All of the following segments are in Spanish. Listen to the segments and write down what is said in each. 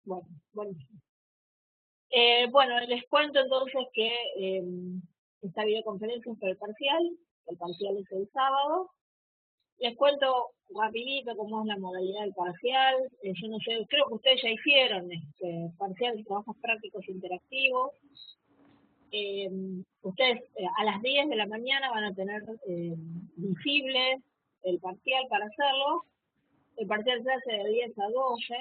Bueno, bueno. Bueno, les cuento entonces que esta videoconferencia es para el parcial es el sábado. Les cuento rapidito cómo es la modalidad del parcial. Yo no sé, creo que ustedes ya hicieron parcial de trabajos prácticos interactivos. Ustedes a las 10 de la mañana van a tener visible el parcial para hacerlo. El parcial se hace de 10 a 12.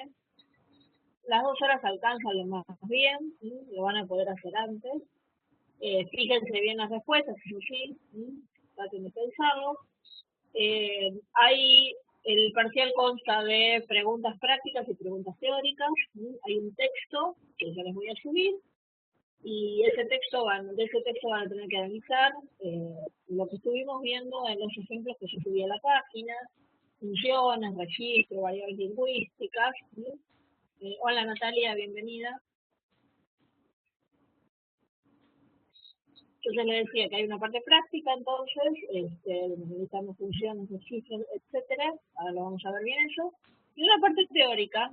Las 2 horas alcanzan lo más bien, ¿sí? Lo van a poder hacer antes. Fíjense bien las respuestas, eso sí, traten de pensarlo. El parcial consta de preguntas prácticas y preguntas teóricas. Hay un texto que yo les voy a subir y de ese texto van a tener que analizar lo que estuvimos viendo en los ejemplos que yo subí a la página, funciones, registro, variables lingüísticas. Hola Natalia, bienvenida. Entonces le decía que hay una parte práctica, entonces, necesitamos funciones, registros, etcétera. Ahora lo vamos a ver bien eso. Y una parte teórica,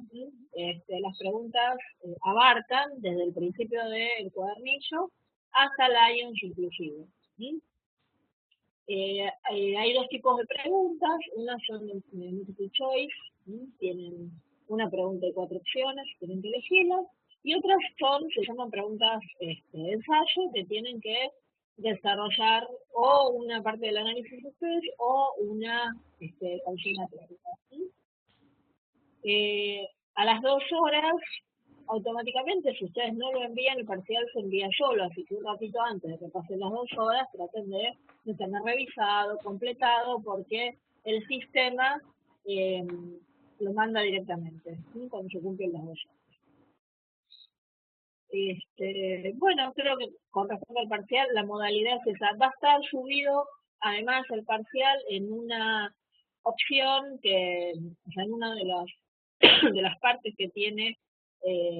las preguntas abarcan desde el principio del cuadernillo hasta el IONS inclusive. ¿Sí? Hay dos tipos de preguntas, unas son de multiple choice, ¿sí? Tienen una pregunta y 4 opciones, tienen que elegirlas, y otras se llaman preguntas de ensayo, que tienen que desarrollar o una parte del análisis de ustedes o una consigna teórica. ¿Sí? A las 2 horas, automáticamente, si ustedes no lo envían, el parcial se envía solo, así que un ratito antes de que pasen las 2 horas, traten de tener revisado, completado, porque el sistema lo manda directamente, ¿sí? Cuando se cumplen las 2 horas. Bueno, creo que con respecto al parcial, la modalidad es esa. Va a estar subido, además, el parcial en una opción que, o sea, en una de las partes que tiene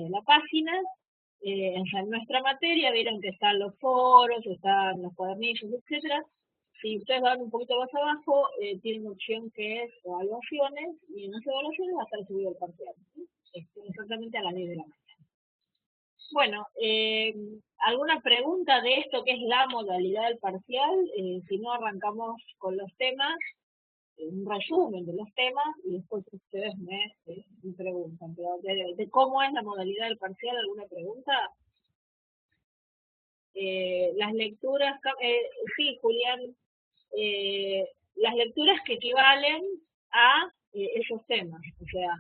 la página. O sea, en nuestra materia vieron que están los foros, están los cuadernillos, etcétera. Si ustedes van un poquito más abajo, tienen una opción que es evaluaciones, y en esas evaluaciones va a estar subido el parcial, ¿sí? Exactamente a las 10 de la mañana. Bueno, ¿alguna pregunta de esto que es la modalidad del parcial? Si no, arrancamos con los temas, un resumen de los temas, y después ustedes me preguntan. Pero de cómo es la modalidad del parcial, ¿alguna pregunta? Las lecturas, sí, Julián, las lecturas que equivalen a esos temas. O sea,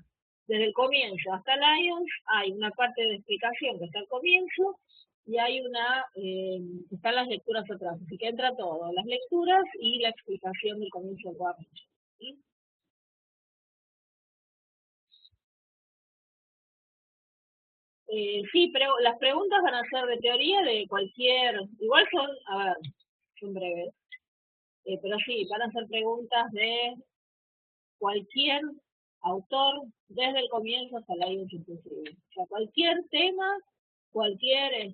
desde el comienzo hasta el IONS hay una parte de explicación que está al comienzo y hay están las lecturas atrás. Así que entra todo, las lecturas y la explicación del comienzo del cuadernillo. ¿Sí? Sí, pero las preguntas van a ser de teoría de cualquier, igual son, a ver, son breves, pero sí, van a ser preguntas de cualquier autor desde el comienzo hasta la IONS inclusive. O sea, cualquier tema, cualquier,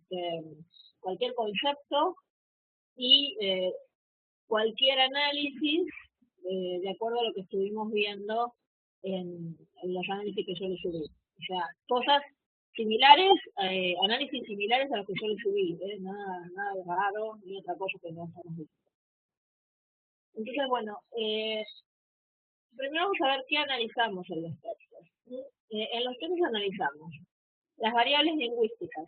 cualquier concepto y cualquier análisis de acuerdo a lo que estuvimos viendo en los análisis que yo les subí. O sea, cosas similares, análisis similares a los que yo les subí, nada de raro ni otra cosa que no estamos viendo. Entonces, bueno, primero vamos a ver qué analizamos en los textos. En los textos analizamos las variables lingüísticas.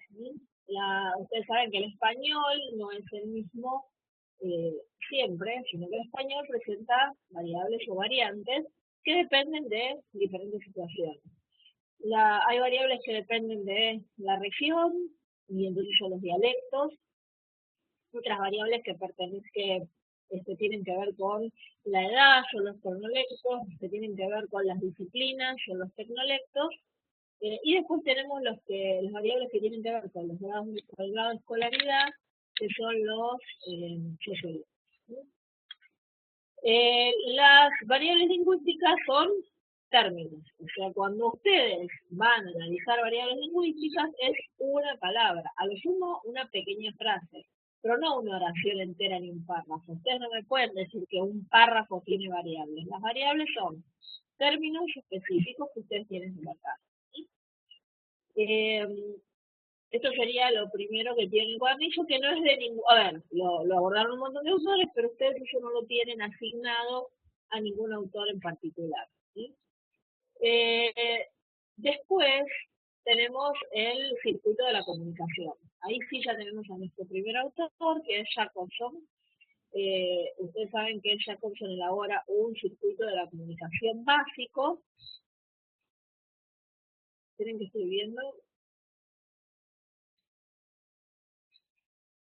Ustedes saben que el español no es el mismo eh, siempre, sino que el español presenta variables o variantes que dependen de diferentes situaciones. Hay variables que dependen de la región, y entonces son los dialectos, otras variables que tienen que ver con la edad, son los cronolectos, que tienen que ver con las disciplinas, son los tecnolectos, y después tenemos las variables que tienen que ver con con el grado de escolaridad, que son los sociológicos. Las variables lingüísticas son términos. O sea, cuando ustedes van a analizar variables lingüísticas, es una palabra, a lo sumo una pequeña frase, pero no una oración entera ni un párrafo. Ustedes no me pueden decir que un párrafo tiene variables. Las variables son términos específicos que ustedes tienen en la casa. Eh, Esto sería lo primero que tiene el cuadernillo, que no es de ningún... A ver, lo abordaron un montón de autores, pero ustedes eso no lo tienen asignado a ningún autor en particular. ¿Sí? Eh, Después tenemos el circuito de la comunicación. Ahí sí ya tenemos a nuestro primer autor, que es Jacobson. Ustedes saben que Jacobson elabora un circuito de la comunicación básico. Tienen que estoy viendo,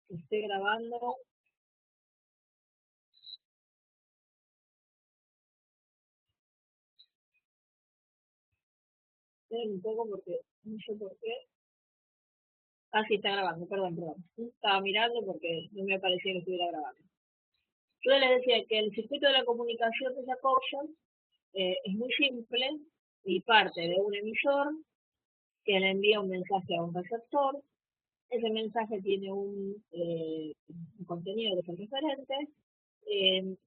que estoy grabando. Esperen un poco porque no sé por qué. Ah, sí, está grabando, perdón. Estaba mirando porque no me parecía que estuviera grabando. Yo les decía que el circuito de la comunicación de Jacobson es muy simple y parte de un emisor que le envía un mensaje a un receptor. Ese mensaje tiene un contenido que es el referente.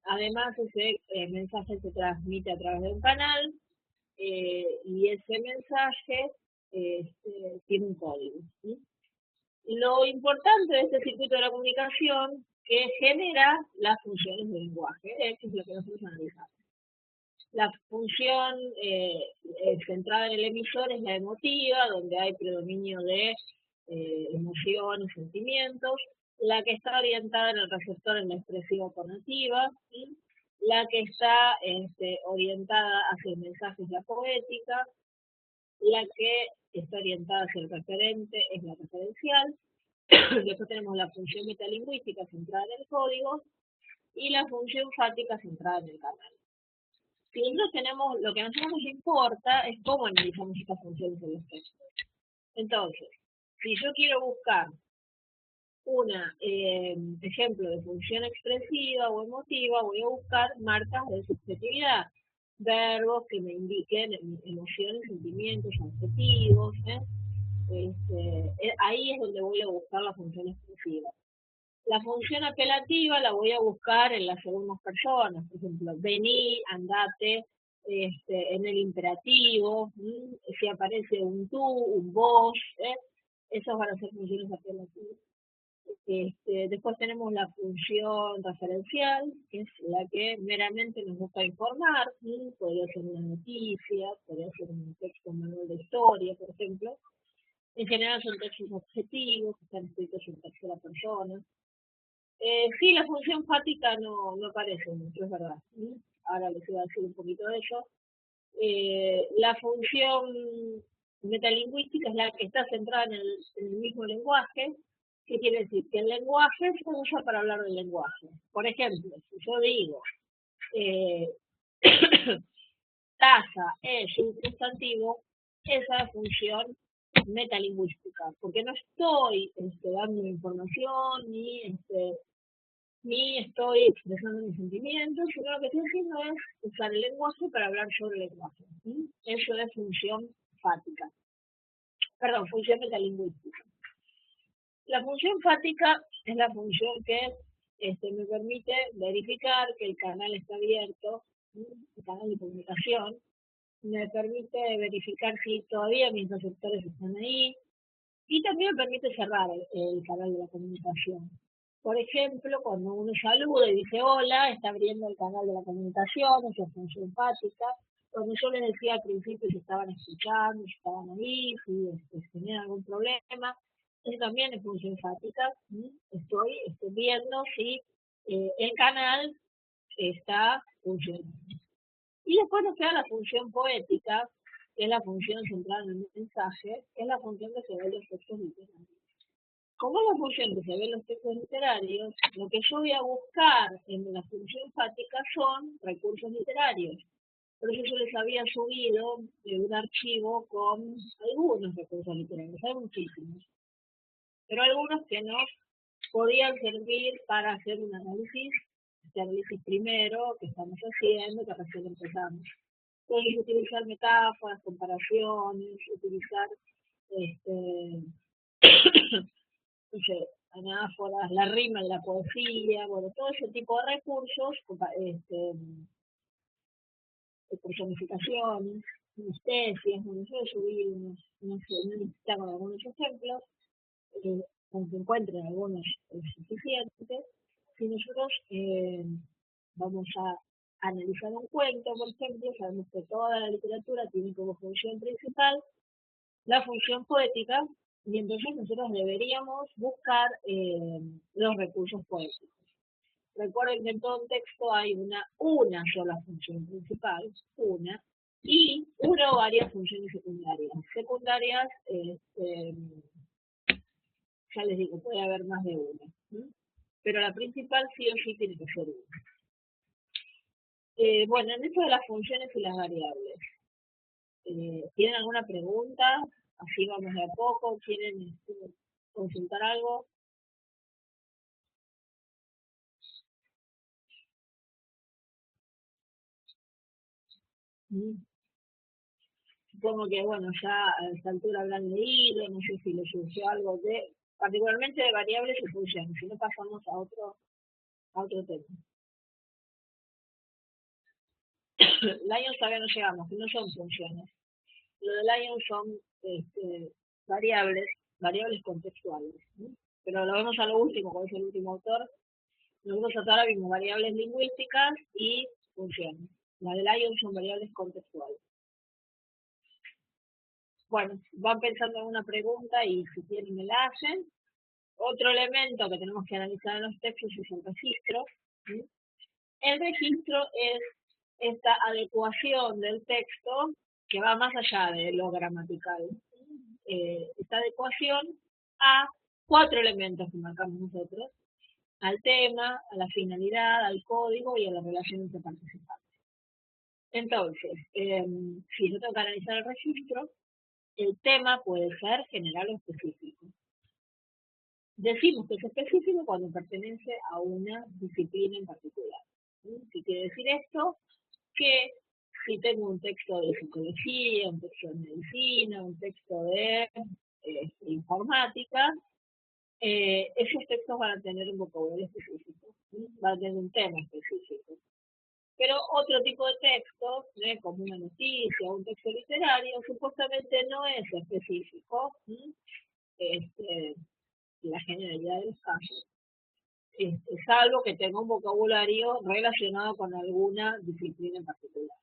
Además, ese mensaje se transmite a través de un canal y ese mensaje tiene un código. ¿Sí? Lo importante de este circuito de la comunicación que genera las funciones de lenguaje, que es lo que nosotros analizamos. La función centrada en el emisor es la emotiva, donde hay predominio de emociones, sentimientos. La que está orientada en el receptor es la expresiva conativa. ¿Sí? La que está orientada hacia el mensaje es la poética. La que está orientada hacia el referente es la referencial. Después tenemos la función metalingüística centrada en el código y la función fática centrada en el canal. Si nosotros tenemos, lo que a nosotros nos importa es cómo analizamos estas funciones en los textos. Entonces, si yo quiero buscar un ejemplo de función expresiva o emotiva, voy a buscar marcas de subjetividad, verbos que me indiquen emociones, sentimientos, adjetivos. Ahí es donde voy a buscar la función expresiva. La función apelativa la voy a buscar en las segundas personas, por ejemplo, vení, andate, en el imperativo, si aparece un tú, un vos, esas van a ser funciones apelativas. Después tenemos la función referencial, que es la que meramente nos busca informar, podría ser una noticia, podría ser un texto manual de historia, por ejemplo. En general son textos objetivos, que están escritos en tercera persona. Sí, la función fática no aparece mucho, es verdad. Ahora les voy a decir un poquito de eso. La función metalingüística es la que está centrada en el mismo lenguaje. ¿Qué quiere decir? Que el lenguaje se usa para hablar del lenguaje. Por ejemplo, si yo digo eh, taza es un sustantivo, esa función metalingüística, porque no estoy dando información ni estoy expresando mis sentimientos, sino lo que estoy haciendo es usar el lenguaje para hablar sobre el lenguaje. ¿Sí? Eso es función fática. Perdón, función metalingüística. La función fática es la función que me permite verificar que el canal está abierto, el canal de comunicación, me permite verificar si todavía mis receptores están ahí y también me permite cerrar el canal de la comunicación. Por ejemplo, cuando uno saluda y dice hola, está abriendo el canal de la comunicación, esa es función fática. Cuando yo les decía al principio si estaban escuchando, si estaban ahí, si tenían algún problema, eso también es función fática. Estoy viendo si el canal está funcionando. Y después nos queda la función poética, que es la función centrada en el mensaje, que es la función que se ve en los textos literarios. Como es la función que se ve en los textos literarios, lo que yo voy a buscar en la función fática son recursos literarios. Por eso yo les había subido un archivo con algunos recursos literarios, hay muchísimos, pero algunos que nos podían servir para hacer un análisis, este análisis primero que estamos haciendo, que recién empezamos. Puedes utilizar metáforas, comparaciones, utilizar no sé, anáforas, la rima en la poesía, bueno, todo ese tipo de recursos, personificaciones. unas tesis, bueno, yo subí una lista con algunos ejemplos, con que encuentren algunos suficientes. Si nosotros vamos a analizar un cuento, por ejemplo, sabemos que toda la literatura tiene como función principal la función poética, y entonces nosotros deberíamos buscar los recursos poéticos. Recuerden que en todo un texto hay una sola función principal, una, y una o varias funciones secundarias. Secundarias, ya les digo, puede haber más de una, ¿sí? Pero la principal sí o sí tiene que ser una. Bueno, en esto de las funciones y las variables, ¿tienen alguna pregunta? Así vamos de a poco, ¿quieren consultar algo? Mm. Supongo que, bueno, ya a esta altura habrán leído, no sé si les surgió algo particularmente de variables y funciones, si no pasamos a otro tema. Lions todavía no llegamos, que no son funciones. Lo de Lions son variables, variables contextuales, ¿sí? Pero lo vemos a lo último, como es el último autor. Nosotros hasta ahora vimos variables lingüísticas y funciones. Las de Lions son variables contextuales. Bueno, van pensando en una pregunta y si quieren me la hacen. Otro elemento que tenemos que analizar en los textos es el registro, ¿sí? El registro es esta adecuación del texto que va más allá de lo gramatical. Esta adecuación a cuatro elementos que marcamos nosotros: al tema, a la finalidad, al código y a la relación entre participantes. Entonces, si yo tengo que analizar el registro, el tema puede ser general o específico. Decimos que es específico cuando pertenece a una disciplina en particular. ¿Sí? Quiere decir esto que si tengo un texto de psicología, un texto de medicina, un texto de informática, esos textos van a tener un vocabulario específico, ¿sí? Van a tener un tema específico. Pero otro tipo de texto, como una noticia, un texto literario, supuestamente no es específico, ¿sí? La generalidad de los casos, salvo que tenga un vocabulario relacionado con alguna disciplina en particular.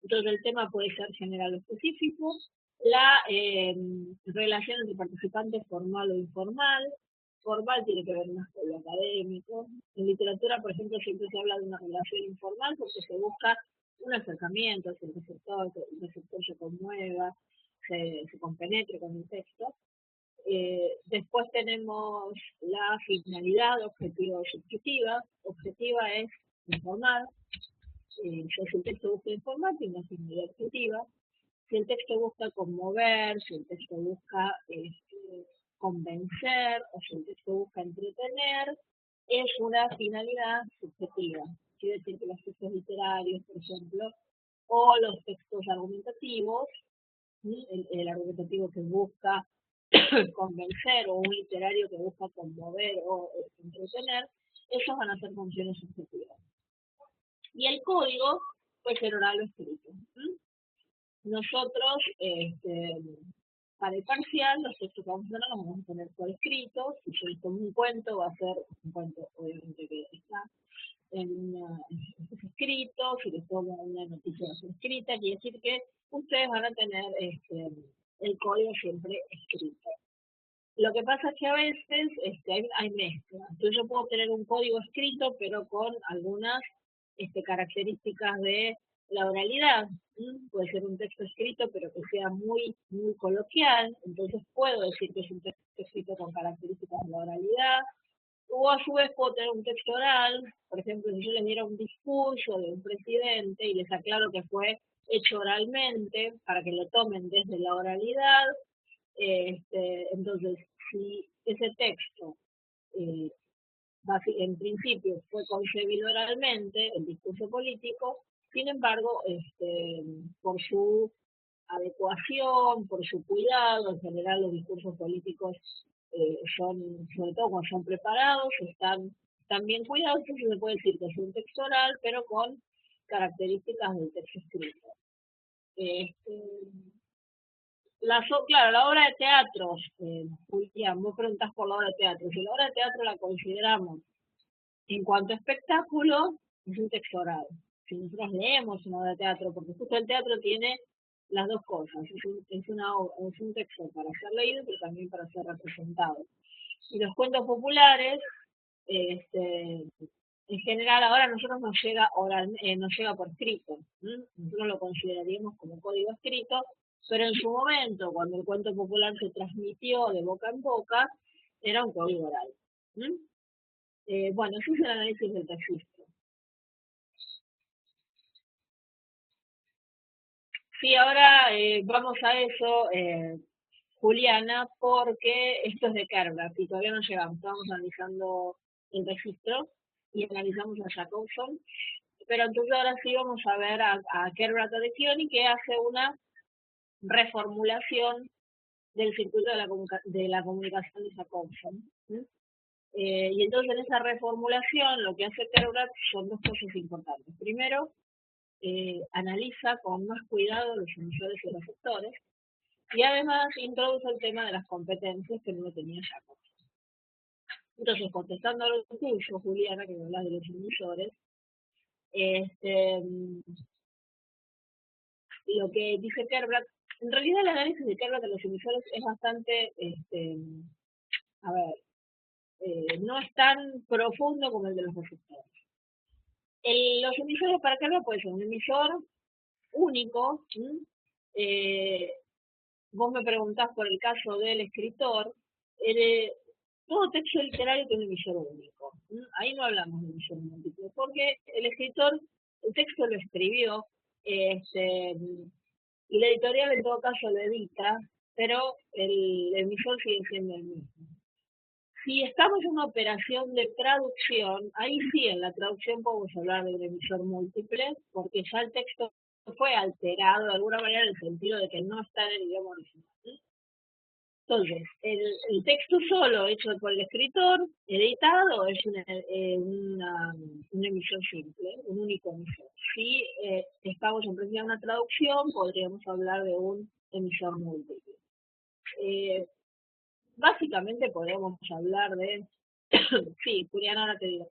Entonces el tema puede ser general o específico, la relación entre participantes formal o informal. Formal tiene que ver más con lo académico. En literatura, por ejemplo, siempre se habla de una relación informal porque se busca un acercamiento hacia el receptor, que el receptor se conmueva, se compenetre con el texto. Después tenemos la finalidad objetiva o subjetiva. Objetiva es informar. Si el texto busca informar, tiene una finalidad objetiva. Si el texto busca conmover, si el texto busca convencer o si el texto busca entretener, es una finalidad subjetiva. Quiere decir que los textos literarios, por ejemplo, o los textos argumentativos, ¿sí? El argumentativo que busca convencer o un literario que busca conmover o entretener, esos van a ser funciones subjetivas. Y el código puede ser oral o escrito. Nosotros, para el parcial, los textos que vamos a tener los vamos a tener por escrito. Si yo les tomo un cuento, va a ser un cuento, obviamente, que está escrito. Si les tomo una noticia, va a ser escrita. Quiere decir que ustedes van a tener el código siempre escrito. Lo que pasa es que a veces hay mezcla. Entonces yo puedo tener un código escrito, pero con algunas características de la oralidad. Puede ser un texto escrito, pero que sea muy, muy coloquial. Entonces puedo decir que es un texto escrito con características de la oralidad. O a su vez puedo tener un texto oral. Por ejemplo, si yo les diera un discurso de un presidente y les aclaro que fue hecho oralmente, para que lo tomen desde la oralidad, entonces, si ese texto eh, en principio fue concebido oralmente, el discurso político, sin embargo, por su adecuación, por su cuidado, en general los discursos políticos son, sobre todo cuando son preparados, están bien cuidados, entonces se puede decir que es un texto oral, pero con características del texto escrito. Este, claro, la obra de teatro, Julián, vos preguntás por la obra de teatro. Si la obra de teatro la consideramos en cuanto a espectáculo, es un texto oral. Si nosotros leemos una obra de teatro, porque justo el teatro tiene las dos cosas, es un texto para ser leído, pero también para ser representado. Y los cuentos populares, este, en general ahora a nosotros nos llega nos llega por escrito. Nosotros lo consideraríamos como código escrito, pero en su momento, cuando el cuento popular se transmitió de boca en boca, era un código oral. Bueno, ese es el análisis del registro. Sí, ahora vamos a eso, Juliana, porque esto es de Kerbrat y todavía no llegamos. Estamos analizando el registro y analizamos a Jacobson, pero entonces ahora sí vamos a ver a Kerbrat Adesioni, que hace una reformulación del circuito de la comunicación de Jacobson. Y entonces en esa reformulación lo que hace Kerbrat son dos cosas importantes. Primero, analiza con más cuidado los emisores y receptores, y además introduce el tema de las competencias que no tenía Jacobson. Entonces, contestando a lo tuyo, Juliana, que me hablas de los emisores, lo que dice Kerbrat, en realidad el análisis de Kerbrat de los emisores es bastante, a ver, no es tan profundo como el de los receptores. Los emisores para Kerbrat puede ser un emisor único. Vos me preguntás por el caso del escritor. Todo texto literario tiene un emisor único. Ahí no hablamos de emisor múltiple, porque el escritor, el texto lo escribió, y la editorial en todo caso lo edita, pero el emisor sigue siendo el mismo. Si estamos en una operación de traducción, ahí sí, en la traducción podemos hablar de un emisor múltiple, porque ya el texto fue alterado de alguna manera en el sentido de que no está en el idioma original. Entonces, el texto solo hecho por el escritor, editado, es un emisor simple, un único emisor. Si estamos en presencia de una traducción, podríamos hablar de un emisor múltiple. Básicamente podemos hablar de, sí, Julián, ahora te digo,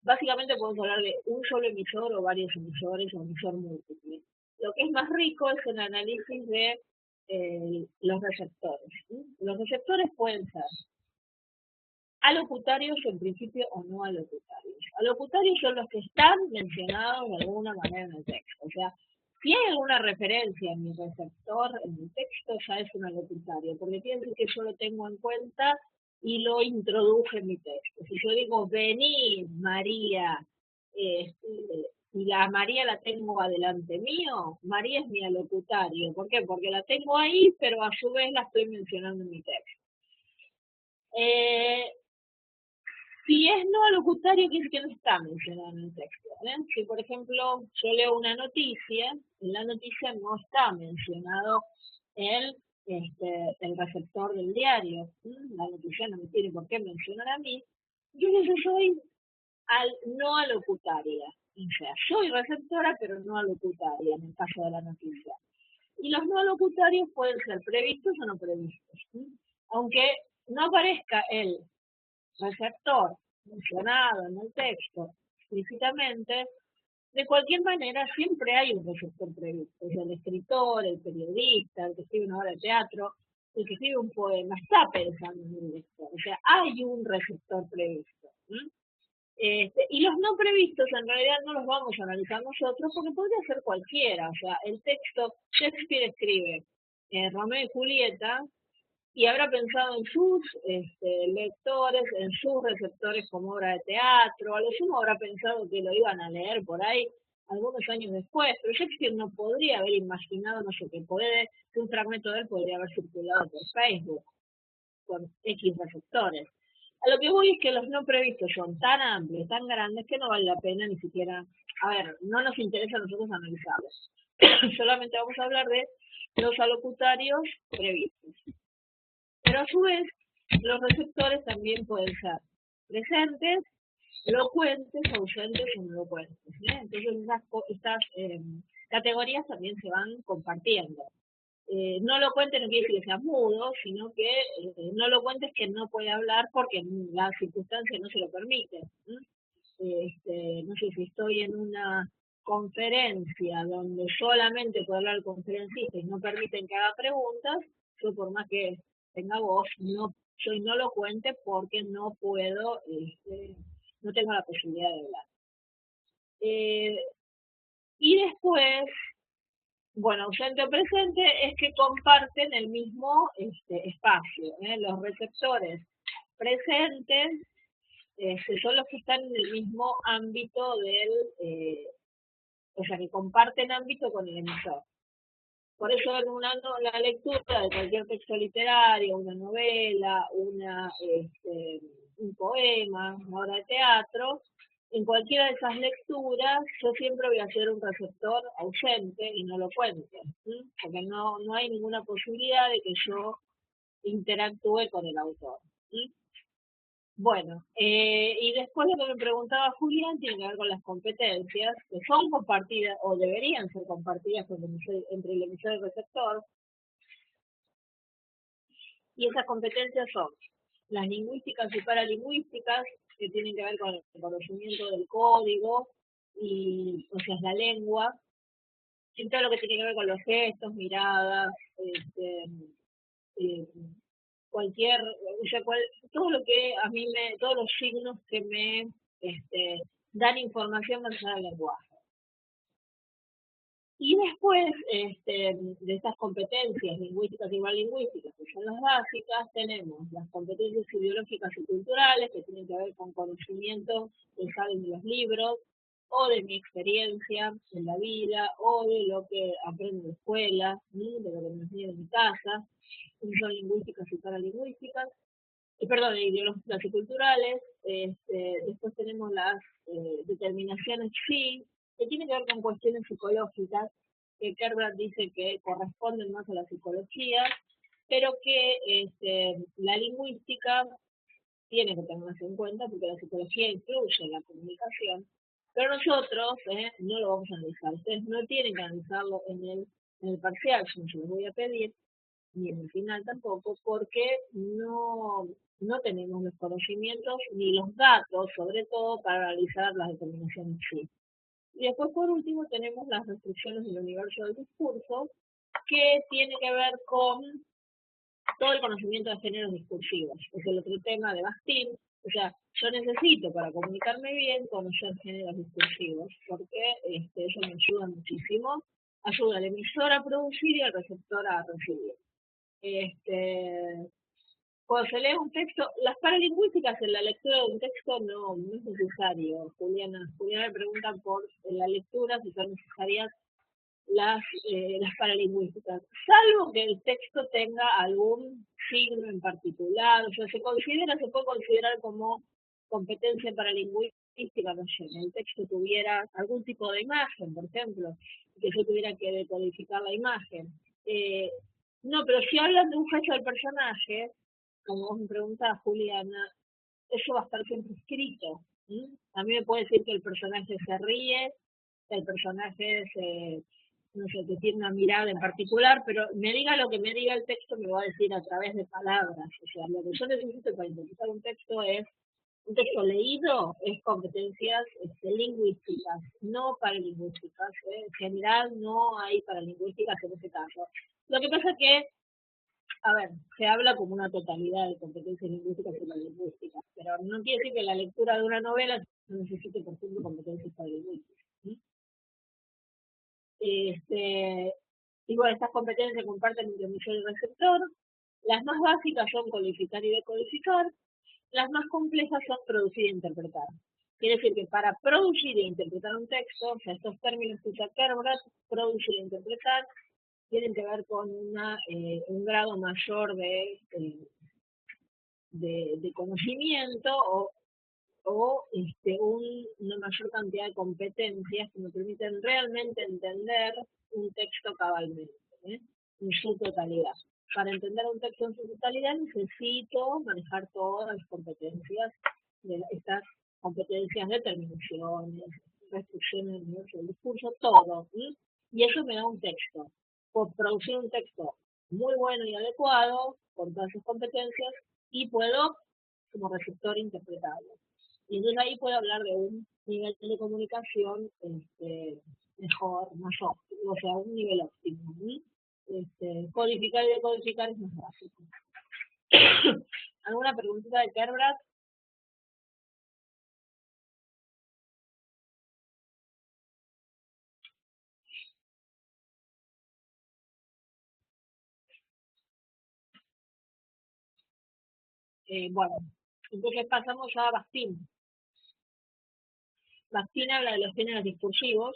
básicamente podemos hablar de un solo emisor o varios emisores o emisor múltiple. Lo que es más rico es el análisis de los receptores. Los receptores pueden ser alocutarios en principio o no alocutarios. Alocutarios son los que están mencionados de alguna manera en el texto. O sea, si hay alguna referencia en mi receptor, en mi texto, ya es un alocutario, porque quiere decir que yo lo tengo en cuenta y lo introduje en mi texto. Si yo digo, vení, María, y la María la tengo adelante mío, María es mi alocutario. ¿Por qué? Porque la tengo ahí, pero a su vez la estoy mencionando en mi texto. Si es no alocutario, quiere decir que no está mencionado en el texto. Si, por ejemplo, yo leo una noticia, en la noticia no está mencionado el receptor del diario. La noticia no me tiene por qué mencionar a mí. Yo soy no alocutaria. O sea, soy receptora, pero no alocutaria en el caso de la noticia. Y los no alocutarios pueden ser previstos o no previstos. Aunque no aparezca el receptor mencionado en el texto explícitamente, de cualquier manera siempre hay un receptor previsto. O sea, el escritor, el periodista, el que escribe una obra de teatro, el que escribe un poema, está pensando en un lector. O sea, hay un receptor previsto. Y los no previstos en realidad no los vamos a analizar nosotros porque podría ser cualquiera. O sea, el texto, Shakespeare escribe Romeo y Julieta, y habrá pensado en sus lectores, en sus receptores como obra de teatro, a lo sumo habrá pensado que lo iban a leer por ahí algunos años después, pero Shakespeare no podría haber imaginado, no sé, que un fragmento de él podría haber circulado por Facebook con X receptores. A lo que voy es que los no previstos son tan amplios, tan grandes, que no vale la pena ni siquiera, a ver, no nos interesa a nosotros analizarlos. Solamente vamos a hablar de los alocutarios previstos. Pero a su vez, los receptores también pueden ser presentes, elocuentes, ausentes o no elocuentes. Entonces, estas categorías también se van compartiendo. No lo cuentes no quiere decir que sea mudo, sino que no lo cuentes que no puede hablar porque la circunstancia no se lo permite. No sé si estoy en una conferencia donde solamente puede hablar el conferencista y no permiten que haga preguntas, yo por más que tenga voz, no soy no lo cuente porque no puedo, no tengo la posibilidad de hablar. Y después, bueno, ausente o presente es que comparten el mismo espacio. Los receptores presentes son los que están en el mismo ámbito o sea, que comparten ámbito con el emisor. Por eso en la lectura de cualquier texto literario, una novela, un poema, una obra de teatro, en cualquiera de esas lecturas yo siempre voy a ser un receptor ausente y no lo cuente, porque no hay ninguna posibilidad de que yo interactúe con el autor. Bueno, y después lo que me preguntaba Julián tiene que ver con las competencias, que son compartidas o deberían ser compartidas entre el emisor y el receptor, y esas competencias son las lingüísticas y paralingüísticas, que tienen que ver con el conocimiento del código, o sea, es la lengua, y todo lo que tiene que ver con los gestos, miradas, eh, cualquier, o sea, todo lo que a mí todos los signos que me dan información más allá del lenguaje. Y después de estas competencias lingüísticas y lingüísticas, que son las básicas, tenemos las competencias ideológicas y culturales, que tienen que ver con conocimientos que salen de los libros, o de mi experiencia en la vida, o de lo que aprendo en la escuela, de lo que me enseñan en mi casa. Son lingüísticas y paralingüísticas, perdón, ideológicas y culturales. Después tenemos las determinaciones sí, que tienen que ver con cuestiones psicológicas, que Kerbrand dice que corresponden más a la psicología, pero que la lingüística tiene que tenerse en cuenta porque la psicología influye en la comunicación, pero nosotros no lo vamos a analizar. Ustedes no tienen que analizarlo en el parcial, yo no se los voy a pedir, ni en el final tampoco, porque no tenemos los conocimientos ni los datos, sobre todo para realizar las determinaciones sí. Y después, por último, tenemos las restricciones del universo del discurso, que tiene que ver con todo el conocimiento de géneros discursivos. Es el otro tema de Bastiat. O sea, yo necesito para comunicarme bien conocer géneros discursivos, porque eso me ayuda muchísimo. Ayuda al emisor a producir y al receptor a recibir. Cuando se lee un texto, las paralingüísticas en la lectura de un texto no es necesario. Juliana me pregunta por la lectura si son necesarias las paralingüísticas, salvo que el texto tenga algún signo en particular. O sea, se puede considerar como competencia paralingüística, no sé, el texto tuviera algún tipo de imagen, por ejemplo, que yo tuviera que decodificar la imagen. No, pero si hablan de un gesto del personaje, como vos me preguntás, Juliana, eso va a estar siempre escrito. A mí me puede decir que el personaje se ríe, que el personaje no sé, que tiene una mirada en particular, pero me diga lo que me diga el texto, me va a decir a través de palabras. O sea, lo que yo necesito para interpretar un texto leído, es competencias lingüísticas, no paralingüísticas. En general no hay paralingüísticas en ese caso. Lo que pasa es que, a ver, se habla como una totalidad de competencias lingüísticas y paralingüísticas, pero no quiere decir que la lectura de una novela no necesite, por ejemplo, competencias paralingüísticas. Y bueno, estas competencias se comparten entre emisor y receptor. Las más básicas son codificar y decodificar. Las más complejas son producir e interpretar. Quiere decir que para producir e interpretar un texto, o sea, estos términos que usa Kerbrand, producir e interpretar, tienen que ver con un grado mayor de conocimiento o una mayor cantidad de competencias que me permiten realmente entender un texto cabalmente, en su totalidad. Para entender un texto en su totalidad necesito manejar todas las competencias, estas competencias de terminaciones, restricciones del universo del discurso, todo. y eso me da un texto. Puedo producir un texto muy bueno y adecuado, con todas sus competencias, y puedo como receptor interpretarlo. Y entonces ahí puedo hablar de un nivel de comunicación mejor, más óptimo, o sea, un nivel óptimo. ¿Sí? Codificar y decodificar es más básico. ¿Alguna preguntita de Kerbrat? Bueno, entonces pasamos a Bastín. Bastín habla de los géneros discursivos.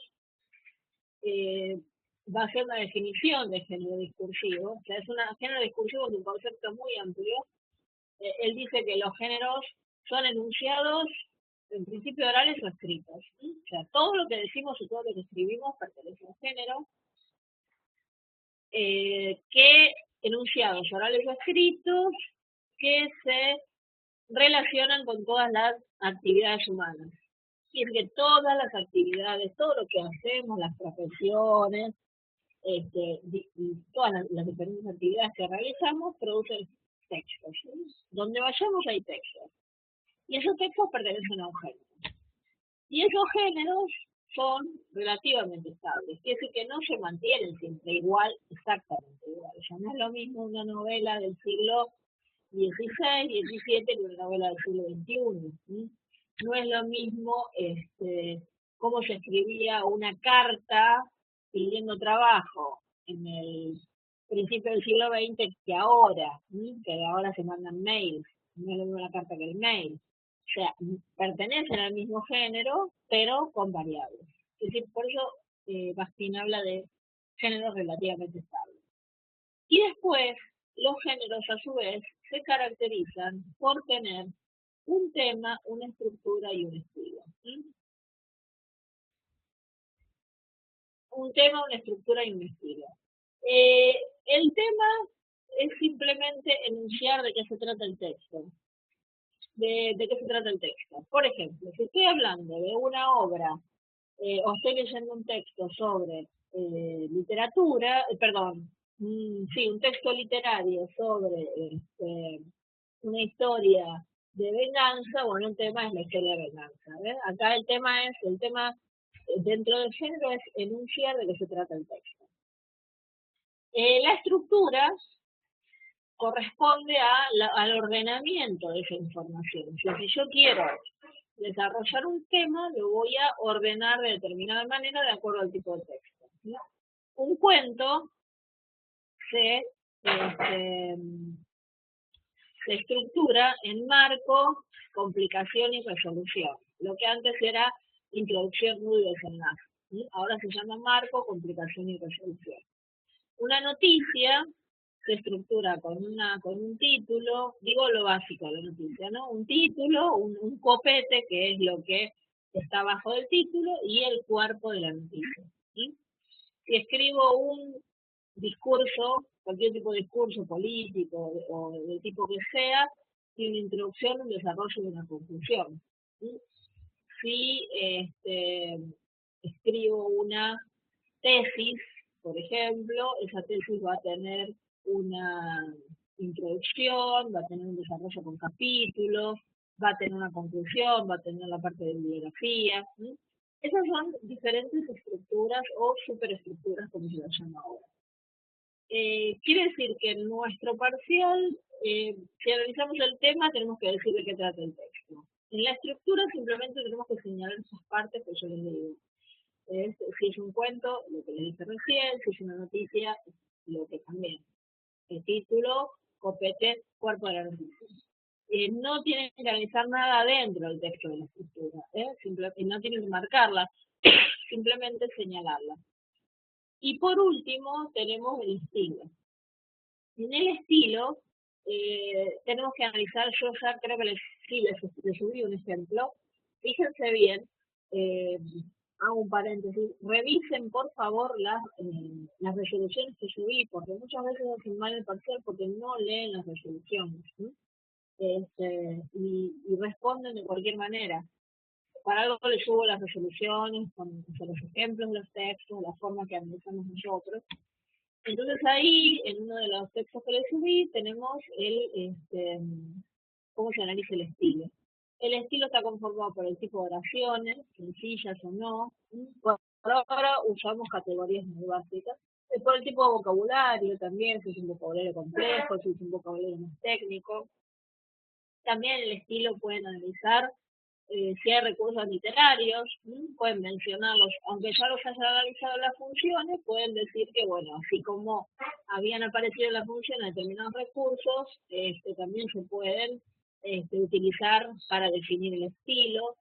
Va a ser una definición de género discursivo. O sea, género discursivo es un concepto muy amplio. Él dice que los géneros son enunciados en principio orales o escritos. ¿Sí? O sea, todo lo que decimos y todo lo que escribimos pertenece a un género. Que enunciados orales o escritos que se relacionan con todas las actividades humanas. Y es que todas las actividades, todo lo que hacemos, las profesiones, todas las diferentes actividades que realizamos producen textos. ¿Sí? Donde vayamos hay textos. Y esos textos pertenecen a un género. Y esos géneros son relativamente estables, quiere decir que no se mantienen siempre igual, exactamente igual. O sea, no es lo mismo una novela del siglo XVI, XVII que una novela del siglo XXI. ¿Sí? No es lo mismo cómo se escribía una carta pidiendo trabajo en el principio del siglo XX que ahora, ¿sí? Que ahora se mandan mails, no es lo mismo la carta que el mail. O sea, pertenecen al mismo género, pero con variables. Es decir, por eso Bastín habla de géneros relativamente estables. Y después, los géneros, a su vez, se caracterizan por tener un tema, una estructura y un estilo. ¿Sí? Un tema, una estructura y un estilo. El tema es simplemente enunciar de qué se trata el texto. De qué se trata el texto. Por ejemplo, si estoy hablando de una obra o estoy leyendo un texto sobre literatura, perdón, sí, un texto literario sobre una historia de venganza, bueno, un tema es la historia de venganza. ¿Ves? Acá el tema dentro del género es enunciar de qué se trata el texto. La estructura corresponde al ordenamiento de esa información. O sea, si yo quiero desarrollar un tema, lo voy a ordenar de determinada manera de acuerdo al tipo de texto. ¿No? Un cuento se, este, se estructura en marco, complicación y resolución. Lo que antes era introducción, nudo y desenlace. ¿Sí? Ahora se llama marco, complicación y resolución. Una noticia se estructura con un título, digo lo básico de la noticia, ¿no? Un título, un copete, que es lo que está abajo del título, y el cuerpo de la noticia. ¿Sí? Si escribo un discurso, cualquier tipo de discurso político o del tipo que sea, tiene una introducción, un desarrollo y una conclusión. ¿Sí? Si escribo una tesis, por ejemplo, esa tesis va a tener una introducción, va a tener un desarrollo con capítulos, va a tener una conclusión, va a tener la parte de bibliografía. ¿Sí? Esas son diferentes estructuras o superestructuras, como se las llama ahora. Quiere decir que en nuestro parcial, si analizamos el tema, tenemos que decir de qué trata el texto. En la estructura simplemente tenemos que señalar esas partes que yo les digo. Si es un cuento, lo que les dije recién, si es una noticia, lo que también. El título, copete, cuerpo de la noticia. No tienen que analizar nada dentro del texto de la estructura, no tienen que marcarla, simplemente señalarla. Y por último, tenemos el estilo. En el estilo, tenemos que analizar, yo ya creo que les subí un ejemplo, fíjense bien, hago un paréntesis, revisen por favor las resoluciones que subí, porque muchas veces hacen mal el parcial porque no leen las resoluciones, ¿sí? Y responden de cualquier manera. para algo le subo las resoluciones, con los ejemplos de los textos, la forma que analizamos nosotros. Entonces ahí, en uno de los textos que le subí, tenemos cómo se analiza el estilo. El estilo está conformado por el tipo de oraciones, sencillas o no. Por ahora usamos categorías muy básicas. Por el tipo de vocabulario también, si es un vocabulario complejo, si es un vocabulario más técnico. También el estilo pueden analizar si hay recursos literarios, pueden mencionarlos, aunque ya los haya analizado las funciones, pueden decir que, bueno, así como habían aparecido en las funciones determinados recursos, también se pueden utilizar para definir el estilo.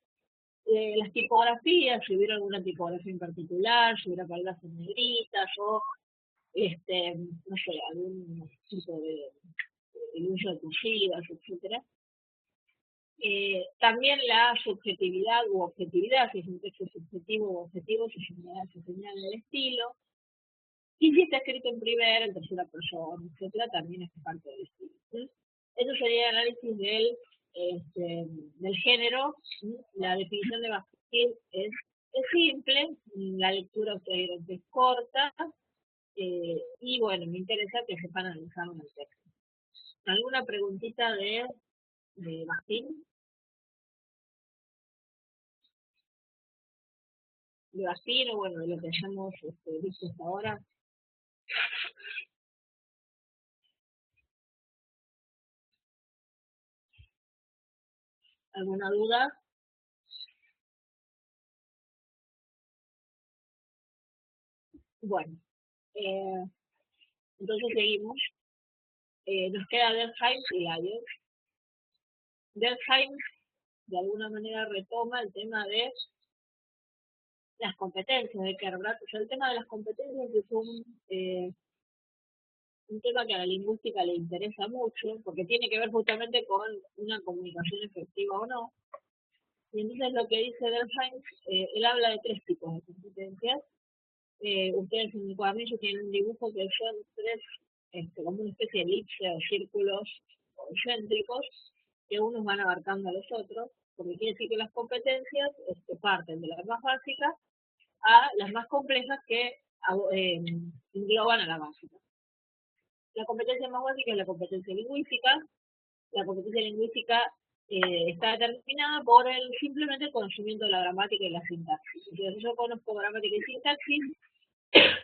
Las tipografías, si hubiera alguna tipografía en particular, si hubiera palabras en negritas o, no sé, algún tipo de el uso de cursivas, etcétera. También la subjetividad u objetividad, si es un texto subjetivo u objetivo, se señala el estilo. Y si está escrito en primera, en tercera persona, etcétera, también es parte del estilo. ¿Sí? Eso sería el análisis del género. ¿Sí? La definición de Baskin es simple, la lectura es corta, y bueno, me interesa que sepan analizar el texto. ¿Alguna preguntita de Baskin? De Baskin o bueno, de lo que hayamos visto hasta ahora. ¿Alguna duda? Bueno, eh, entonces seguimos. Nos queda Delphi y Layers. Delphi de alguna manera retoma el tema de las competencias de Kerbrat. O sea, el tema de las competencias es un tema que a la lingüística le interesa mucho, porque tiene que ver justamente con una comunicación efectiva o no. Y entonces lo que dice Delphi, él habla de tres tipos de competencias. Ustedes en mi cuadernillo tienen un dibujo que son tres, como una especie de elipse o círculos concéntricos, que unos van abarcando a los otros, porque quiere decir que las competencias parten de las más básicas a las más complejas que engloban a la básica. La competencia más básica es la competencia lingüística. La competencia lingüística está determinada por simplemente el conocimiento de la gramática y la sintaxis. Entonces, yo conozco gramática y sintaxis,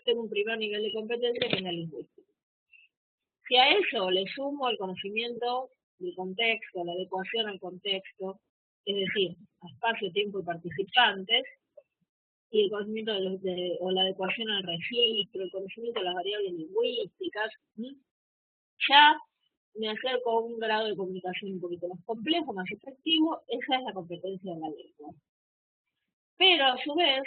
tengo un primer nivel de competencia que es la lingüística. Si a eso le sumo el conocimiento del contexto, la adecuación al contexto, es decir, a espacio, tiempo y participantes, y el conocimiento o la adecuación al registro, el conocimiento de las variables lingüísticas, ya me acerco a un grado de comunicación un poquito más complejo, más efectivo. Esa es la competencia de la lengua. Pero a su vez,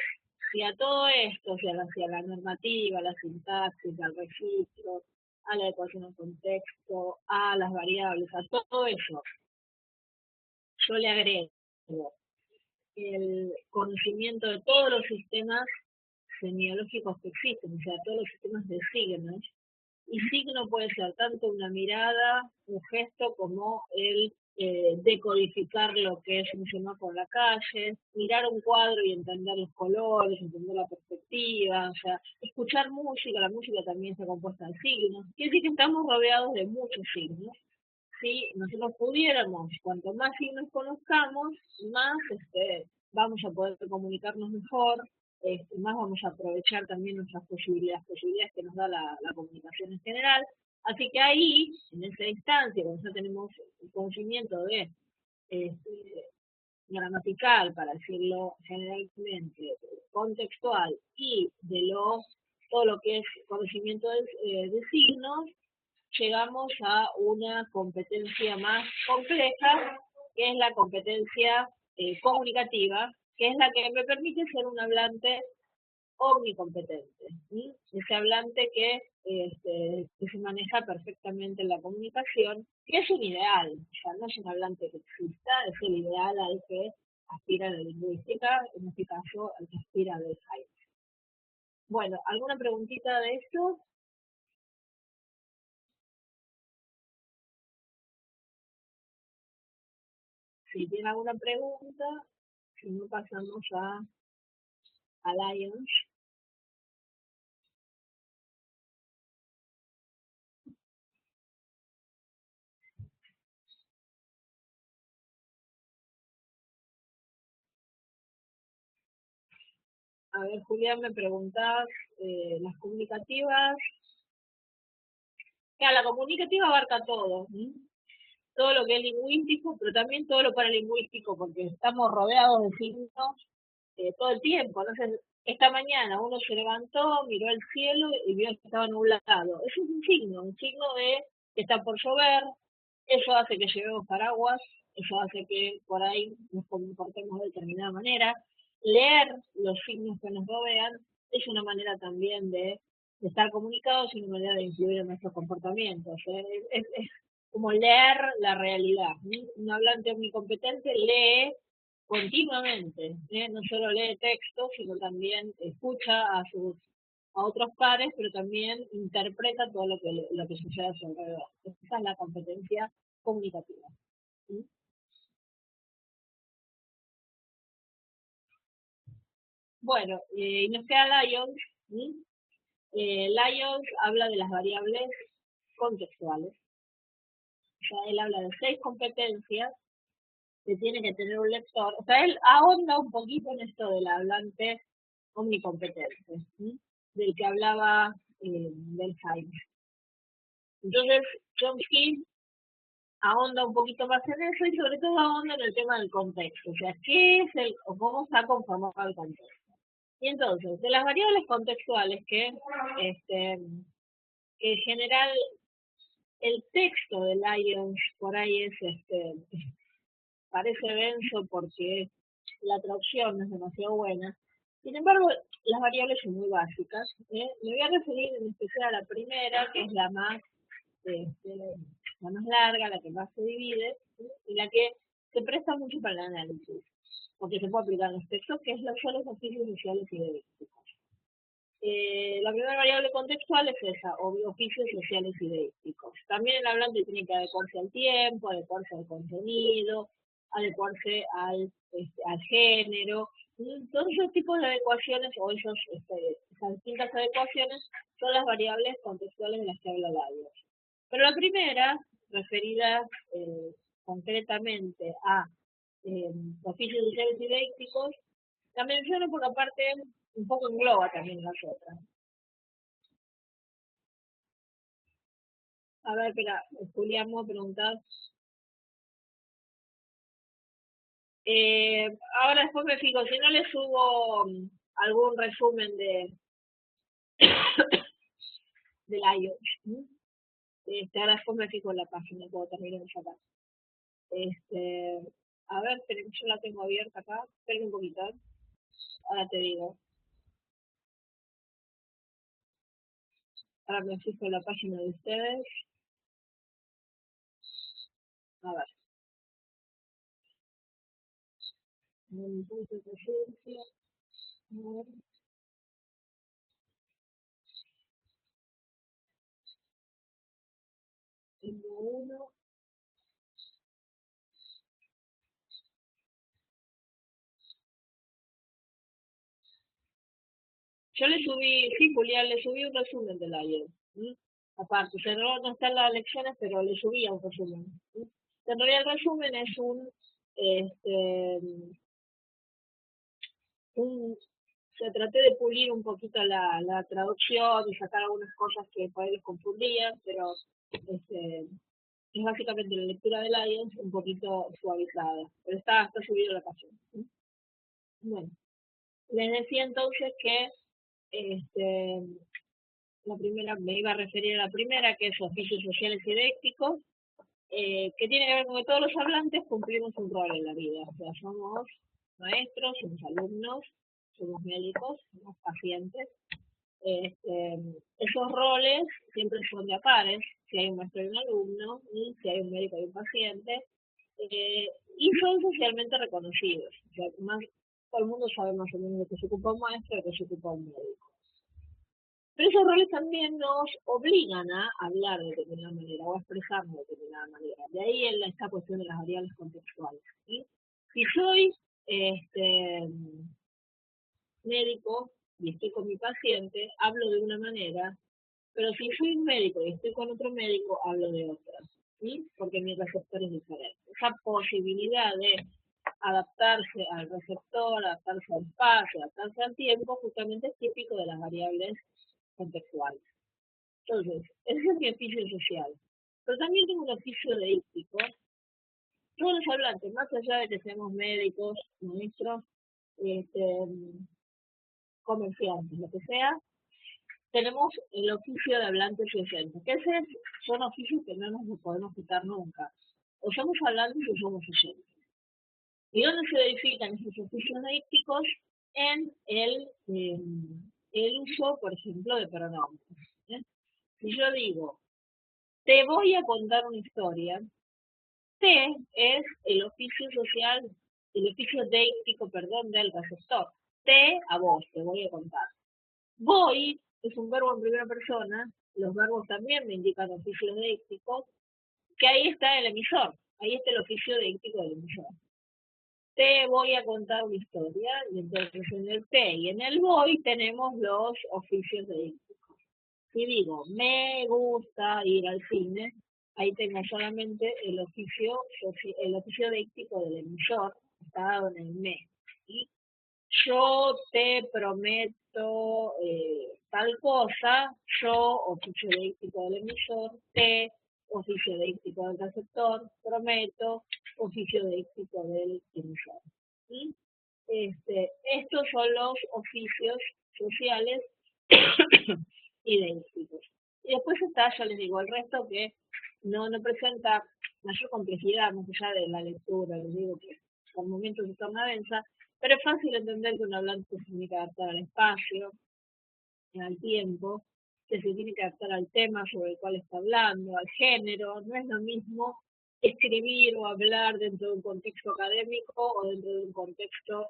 si a todo esto, hacia la normativa, la sintaxis, al registro, a la adecuación al contexto, a las variables, a todo eso, yo le agrego el conocimiento de todos los sistemas semiológicos que existen, o sea, todos los sistemas de signos. Y signo puede ser tanto una mirada, un gesto, como el decodificar lo que es un semáforo en la calle, mirar un cuadro y entender los colores, entender la perspectiva, o sea, escuchar música, la música también está compuesta de signos. Quiere decir que estamos rodeados de muchos signos. Si nosotros pudiéramos, cuanto más signos conozcamos, más vamos a poder comunicarnos mejor, más vamos a aprovechar también nuestras posibilidades que nos da la comunicación en general. Así que ahí, en esa instancia, cuando ya tenemos el conocimiento de gramatical, para decirlo generalmente, contextual y de todo lo que es conocimiento de signos, llegamos a una competencia más compleja, que es la competencia comunicativa, que es la que me permite ser un hablante omnicompetente. Ese hablante que se maneja perfectamente en la comunicación, que es un ideal, o sea, no es un hablante que exista, es el ideal al que aspira la lingüística, en este caso al que aspira del Hayek. Bueno, ¿alguna preguntita de esto? Si tiene alguna pregunta, Si no pasamos a Lions. A ver, Julián, me preguntás, las comunicativas. Claro, la comunicativa abarca todo, ¿sí? Todo lo que es lingüístico, pero también todo lo paralingüístico, porque estamos rodeados de signos todo el tiempo. Entonces, esta mañana uno se levantó, miró el cielo y vio que estaba nublado. Eso es un signo de que está por llover. Eso hace que llevemos paraguas, eso hace que por ahí nos comportemos de determinada manera. Leer los signos que nos rodean es una manera también de estar comunicados y una manera de influir en nuestros comportamientos. Es como leer la realidad. Un hablante omnicompetente lee continuamente, no solo lee texto, sino también escucha a otros pares, pero también interpreta todo lo que sucede a su alrededor. Esa es la competencia comunicativa. ¿Sí? Bueno, y nos queda Lyons. ¿Sí? Lyons habla de las variables contextuales. O sea, él habla de 6 competencias que tiene que tener un lector. O sea, él ahonda un poquito en esto del hablante omnicompetente, ¿sí? Del que hablaba del Jaime. Entonces, Chomsky ahonda un poquito más en eso y sobre todo ahonda en el tema del contexto, o sea, qué es o cómo está conformado el contexto. Y entonces, de las variables contextuales este, que en general el texto de Lyons por ahí parece denso porque la traducción no es demasiado buena. Sin embargo, las variables son muy básicas. Me voy a referir en especial a la primera, que es este, la más larga, la que más se divide, ¿sí? Y la que se presta mucho para el análisis, porque se puede aplicar en los textos, que es los oficios sociales y deísticos. La primera variable contextual es esa, oficios sociales y deísticos. También el hablante tiene que adecuarse al tiempo, adecuarse al contenido, adecuarse al género. Todos esos tipos de adecuaciones o esas distintas adecuaciones son las variables contextuales de las que habla Lagos. Pero la primera, referida concretamente a oficios sociales y deísticos, la menciono porque aparte un poco engloba también las otras. A ver, espera, Julián, me preguntas. Ahora después me fijo, si no le subo algún resumen del iOS. Ahora después me fijo en la página cuando termine de sacar. A ver, yo la tengo abierta acá. Esperen un poquito. Ahora te digo. Ahora me fijo en la página de ustedes. A ver. Mi punto de presencia. A ver. Tengo uno. Yo le subí, sí, Julián, le subí un resumen del iOS. Aparte, no están las lecciones, pero le subí un resumen. En realidad el resumen es este, se traté de pulir un poquito la traducción y sacar algunas cosas que por ahí les confundían, pero es básicamente la lectura de Lions un poquito suavizada, pero está subido a la página. Bueno, les decía entonces que este, la primera, me iba a referir a la primera, que es oficios sociales y didácticos, que tiene que ver con que todos los hablantes cumplimos un rol en la vida. O sea, somos maestros, somos alumnos, somos médicos, somos pacientes. Esos roles siempre son de a pares, si hay un maestro y un alumno, si hay un médico y un paciente, y son socialmente reconocidos. O sea, todo el mundo sabe más o menos de qué se ocupa un maestro y de qué se ocupa un médico. Pero esos roles también nos obligan a hablar de determinada manera o a expresarnos de determinada manera. De ahí esta cuestión de las variables contextuales. ¿Sí? Si soy este, médico y estoy con mi paciente, hablo de una manera, pero si soy un médico y estoy con otro médico, hablo de otra, ¿sí? Porque mi receptor es diferente. Esa posibilidad de adaptarse al receptor, adaptarse al espacio, adaptarse al tiempo, justamente es típico de las variables contextuales. Entonces, ese es mi oficio social. Pero también tengo un oficio deístico. Todos los hablantes, más allá de que seamos médicos, maestros, este, comerciantes, lo que sea, tenemos el oficio de hablantes y oyentes, que son oficios que no nos podemos quitar nunca. O somos hablantes o somos oyentes. ¿Y dónde se verifican esos oficios deícticos? En el uso, por ejemplo, de pronombres. ¿Eh? Si yo digo, te voy a contar una historia, te es el oficio social, el oficio deíctico, perdón, del receptor. Te a vos, te voy a contar. Voy es un verbo en primera persona, los verbos también me indican oficios deícticos, que ahí está el emisor, ahí está el oficio deíctico del emisor. Te voy a contar una historia, y entonces en el te y en el voy tenemos los oficios deícticos. Si digo, me gusta ir al cine, ahí tengo solamente el oficio deíctico del emisor, está dado en el me. ¿Sí? Yo te prometo tal cosa, yo, oficio deíctico del emisor, te, oficio deíctico del receptor, prometo, oficio deíctico del emisor. ¿Sí? Estos son los oficios sociales y deísticos. Y después está, ya les digo, el resto que no presenta mayor complejidad, más allá de la lectura, les digo que por momentos se torna densa, pero es fácil entender que un hablante se tiene que adaptar al espacio, al tiempo, que se tiene que adaptar al tema sobre el cual está hablando, al género. No es lo mismo escribir o hablar dentro de un contexto académico o dentro de un contexto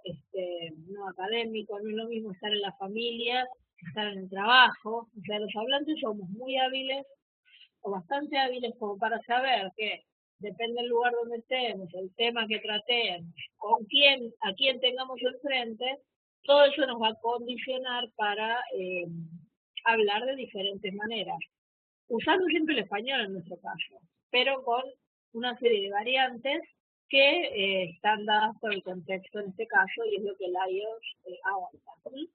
no académico. No es lo mismo estar en la familia, estar en el trabajo. O sea, los hablantes somos muy hábiles o bastante hábiles como para saber que depende del lugar donde estemos, el tema que tratemos, a quién tengamos enfrente, todo eso nos va a condicionar para hablar de diferentes maneras, usando siempre el español en nuestro caso, pero con una serie de variantes que están dadas por el contexto en este caso y es lo que el IELTS aguanta. ¿Sí?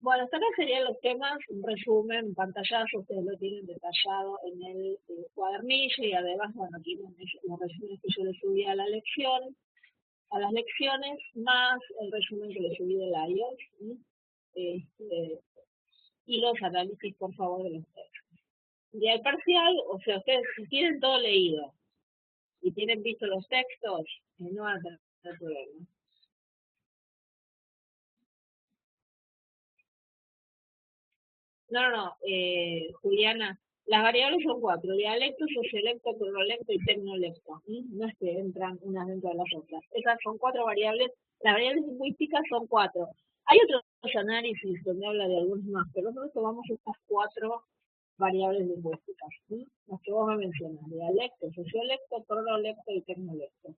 Bueno, hasta acá serían los temas, un resumen, un pantallazo, ustedes lo tienen detallado en el cuadernillo y además, bueno, aquí los resúmenes que yo les subí a la lección, a las lecciones, más el resumen que les subí del IELTS, y los análisis, por favor, de los textos. Y al parcial, o sea, ustedes si tienen todo leído y tienen visto los textos, no van a tener problema. No, Juliana, las variables son cuatro: dialecto, sociolecto, cronolecto y tecnolecto. No es que entran unas dentro de las otras. Esas son cuatro variables. Las variables lingüísticas son cuatro. Hay otros análisis donde habla de algunos más, pero nosotros tomamos estas cuatro variables lingüísticas. Las que vos me mencionas: dialecto, sociolecto, cronolecto y tecnolecto.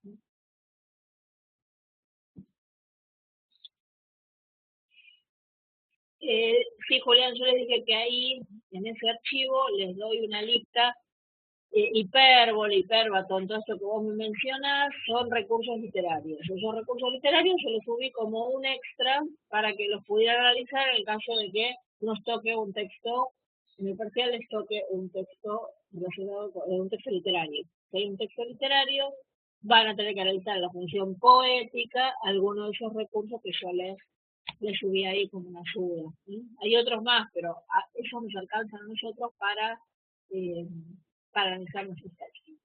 Sí, Julián, yo les dije que ahí, en ese archivo, les doy una lista. Hipérbole, hipérbaton, todo esto que vos me mencionas, son recursos literarios. Esos recursos literarios yo los subí como un extra para que los pudieran analizar en el caso de que nos toque un texto, en el parcial les toque un texto relacionado con un texto literario. Si hay un texto literario, van a tener que analizar la función poética, algunos de esos recursos que yo les subí ahí como una ayuda. ¿Sí? Hay otros más, pero esos nos alcanzan a nosotros eh, para analizar nuestros textos.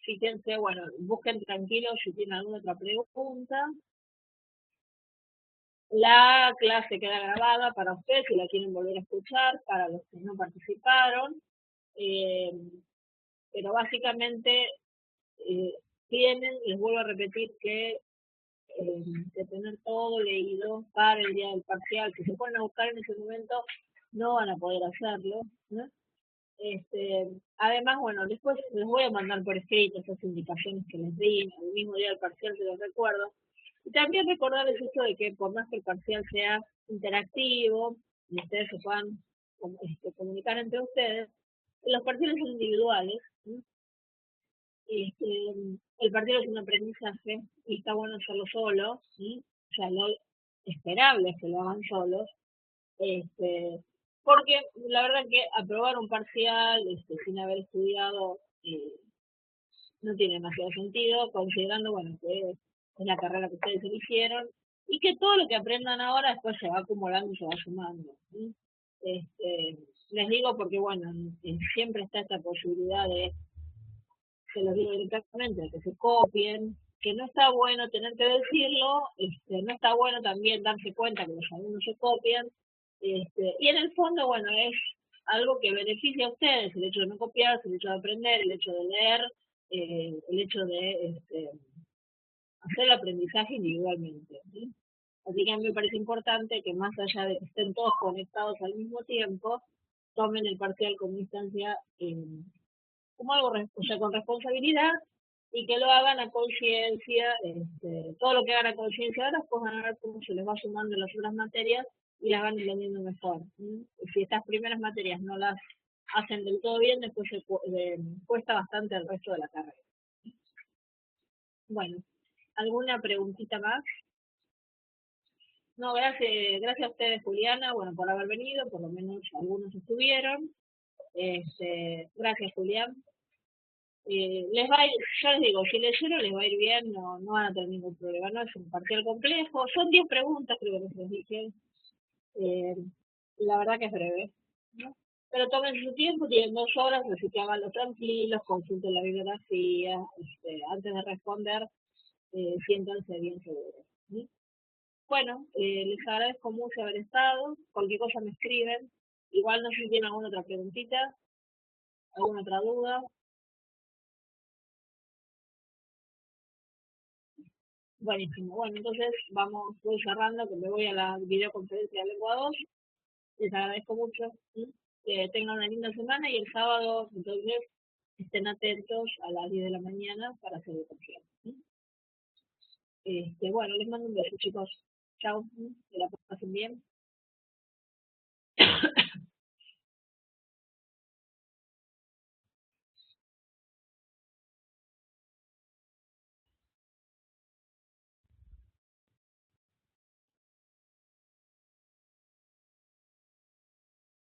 Fíjense, bueno, busquen tranquilos si tienen alguna otra pregunta. La clase queda grabada para ustedes si la quieren volver a escuchar, para los que no participaron. Eh, pero básicamente les vuelvo a repetir que tener todo leído para el día del parcial. Si se ponen a buscar en ese momento, no van a poder hacerlo. ¿No? Además, bueno, después les voy a mandar por escrito esas indicaciones que les di, el mismo día del parcial se los recuerdo. Y también recordarles esto de que por más que el parcial sea interactivo y ustedes se puedan comunicar entre ustedes, los parciales son individuales. ¿Sí? El parcial es un aprendizaje y está bueno hacerlo solo. ¿Sí? O sea, lo esperable es que lo hagan solos. Este, Porque la verdad que aprobar un parcial sin haber estudiado no tiene demasiado sentido, considerando bueno que es la carrera que ustedes eligieron y que todo lo que aprendan ahora después se va acumulando y se va sumando. ¿Sí? Les digo porque bueno, siempre está esta posibilidad de, se los digo directamente, de que se copien, que no está bueno tener que decirlo, no está bueno también darse cuenta que los alumnos se copian, y en el fondo, bueno, es algo que beneficia a ustedes, el hecho de no copiarse, el hecho de aprender, el hecho de leer, el hecho de hacer el aprendizaje individualmente. ¿Sí? Así que a mí me parece importante que más allá de que estén todos conectados al mismo tiempo, tomen el parcial como instancia, como algo o sea, con responsabilidad y que lo hagan a conciencia, todo lo que hagan a conciencia ahora, pues van a ver cómo se les va sumando en las otras materias y las van entendiendo mejor. ¿Sí? Si estas primeras materias no las hacen del todo bien, después cuesta bastante el resto de la carrera. Bueno, ¿alguna preguntita más? No, gracias a ustedes, Juliana, bueno, por haber venido, por lo menos algunos estuvieron. Gracias, Julián. Les va a ir, ya les digo, si leyeron les va a ir bien, no van a tener ningún problema, no es un parcial complejo, son 10 preguntas, creo que les dije, eh, la verdad que es breve, ¿no? Pero tomen su tiempo, tienen 2 horas, así que háganlo tranquilos, consulten la bibliografía, antes de responder, siéntanse bien seguros. ¿Sí? Bueno, les agradezco mucho haber estado, cualquier cosa me escriben, igual no sé si tienen alguna otra preguntita, alguna otra duda. Buenísimo. Bueno, entonces voy cerrando, que me voy a la videoconferencia de Lengua 2. Les agradezco mucho. ¿Sí? Que tengan una linda semana y el sábado, entonces, estén atentos a las 10 de la mañana para hacer el parcial. ¿Sí? Bueno, les mando un beso, chicos. Chao. ¿Sí? Que la pasen bien.